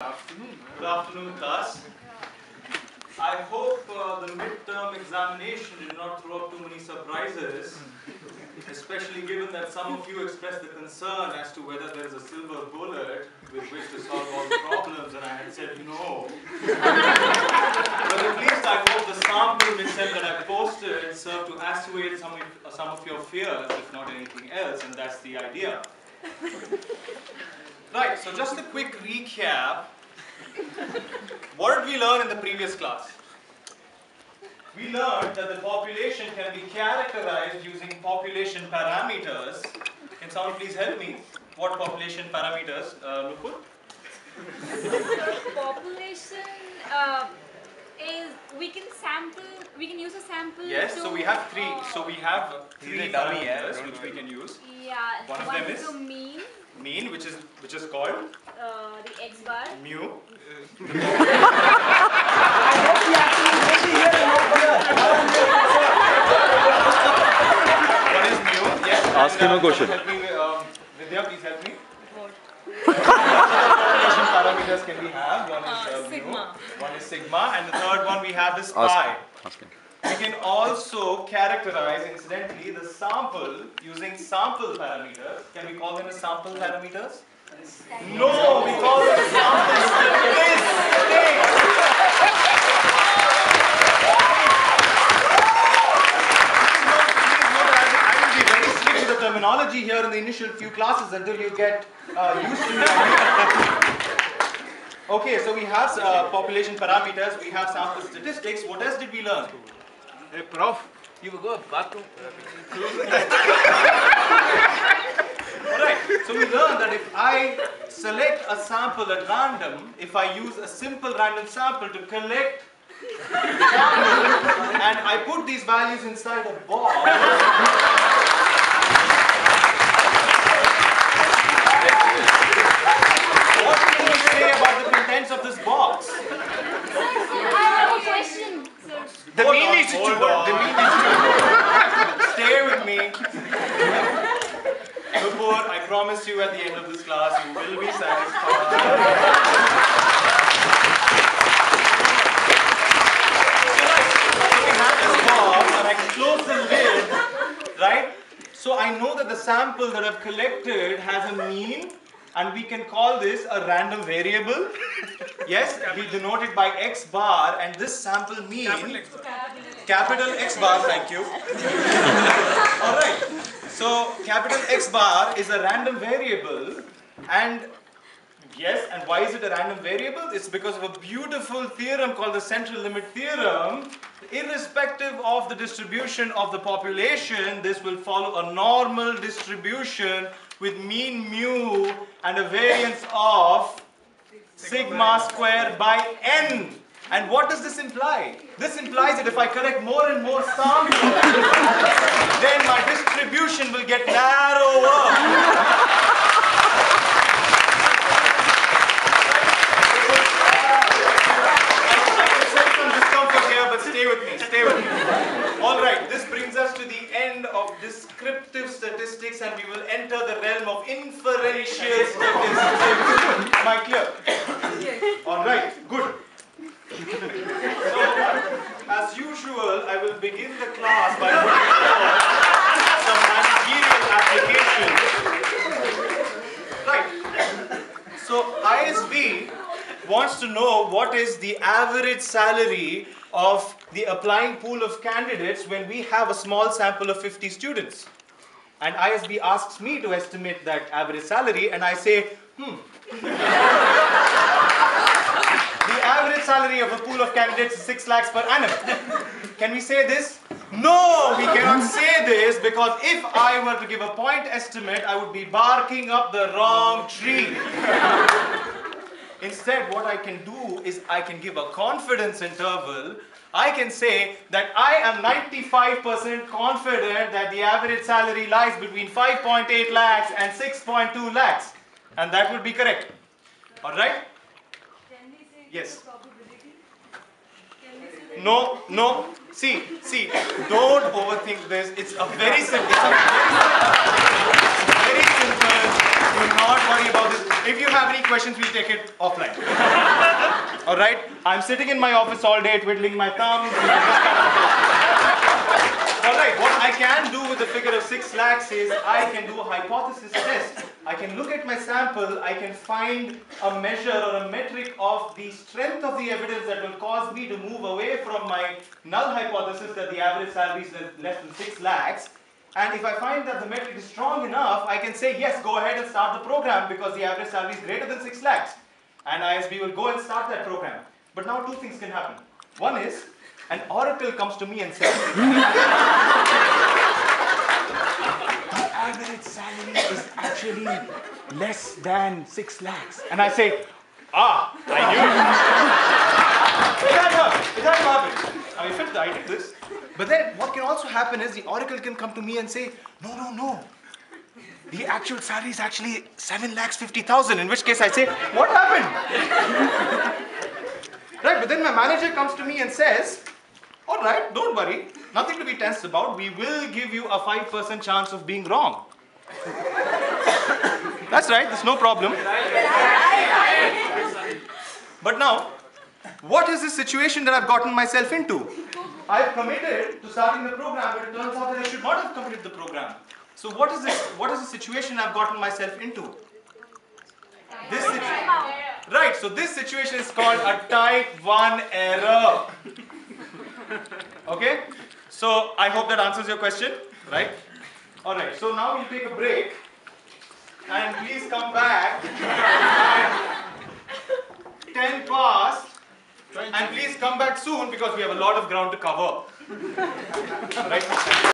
Good afternoon, class. I hope the midterm examination did not throw up too many surprises, especially given that some of you expressed the concern as to whether there is a silver bullet with which to solve all the problems, and I had said no. But at least I hope the sample missile that I posted served to assuage some of your fears, if not anything else, and that's the idea. Right, so just a quick recap. What did we learn in the previous class? We learned that the population can be characterized using population parameters. Can someone please help me? What population parameters, Nupur? Population is we can use a sample. Yes, to, so we have three. So we have three parameters which we can use. Yeah, one of them is the mean. Mean, which is called the x bar. mu. What is mu? Yes. Ask him a question. Help me, Vidya, please help me. What population parameters can we have? One is sigma. Mu, one is sigma, and the third one we have is pi. Ask him. We can also characterize, incidentally, the sample using sample parameters. Can we call them as sample parameters? No, we call them sample statistics. I will be very strict with the terminology here in the initial few classes until you get used to it. Okay, so we have population parameters, we have sample statistics. What else did we learn? Hey, Prof, you will go to the bathroom. Alright, so we learned that if I select a sample at random, if I use a simple random sample to collect samples, and I put these values inside a box, what do you say about the contents of this box? I have a question, sir. The mean is to Stay with me. Nupur, I promise you at the end of this class you will be satisfied. So we have this box and I close the lid, right? So I know that the sample that I've collected has a mean, and we can call this a random variable. Yes, we denote it by x bar, and this sample mean, capital X bar, thank you. Alright, so capital X bar is a random variable, and yes, and why is it a random variable? It's because of a beautiful theorem called the central limit theorem. Irrespective of the distribution of the population, this will follow a normal distribution with mean mu and a variance of sigma squared by n. And what does this imply? This implies that if I collect more and more samples, then my distribution will get narrower. I can sense some discomfort here, but stay with me, stay with me. Alright, this brings us to the end of descriptive statistics, and we will enter the realm of inferential statistics. Am I clear? Alright, good. So, as usual, I will begin the class by putting forward some managerial applications. Right. So, ISB wants to know what is the average salary of the applying pool of candidates when we have a small sample of 50 students. And ISB asks me to estimate that average salary, and I say, the average salary of a pool of candidates is 6 lakhs per annum. Can we say this? No, we cannot say this, because if I were to give a point estimate, I would be barking up the wrong tree. Instead, what I can do is I can give a confidence interval. I can say that I am 95% confident that the average salary lies between 5.8 lakhs and 6.2 lakhs. And that would be correct. Alright? Yes. No. See, don't overthink this. It's a very simple. Do not worry about this. If you have any questions, we'll take it offline. Alright? I'm sitting in my office all day twiddling my thumbs. Alright, what I can do with the figure of 6 lakhs is I can do a hypothesis test. I can look at my sample, I can find a measure or a metric of the strength of the evidence that will cause me to move away from my null hypothesis that the average salary is less than 6 lakhs. And if I find that the metric is strong enough, I can say, yes, go ahead and start the program because the average salary is greater than 6 lakhs. And ISB will go and start that program. But now two things can happen. One is, an oracle comes to me and says, the average salary is actually less than 6 lakhs. And I say, I knew it. It had to happen. I mean, I did this. But then what can also happen is the oracle can come to me and say, no. The actual salary is actually 7,50,000, in which case I say, what happened? Right, but then my manager comes to me and says, all right, don't worry, nothing to be tense about. We will give you a 5% chance of being wrong. That's right, there's no problem. But now, what is the situation that I've gotten myself into? I've committed to starting the program, but it turns out that I should not have committed the program. So what is the situation I've gotten myself into? Right, so this situation is called a type 1 error. Okay? So I hope that answers your question, right? Alright, so now we'll take a break. And please come back at 10 past. And please come back soon because we have a lot of ground to cover. Alright?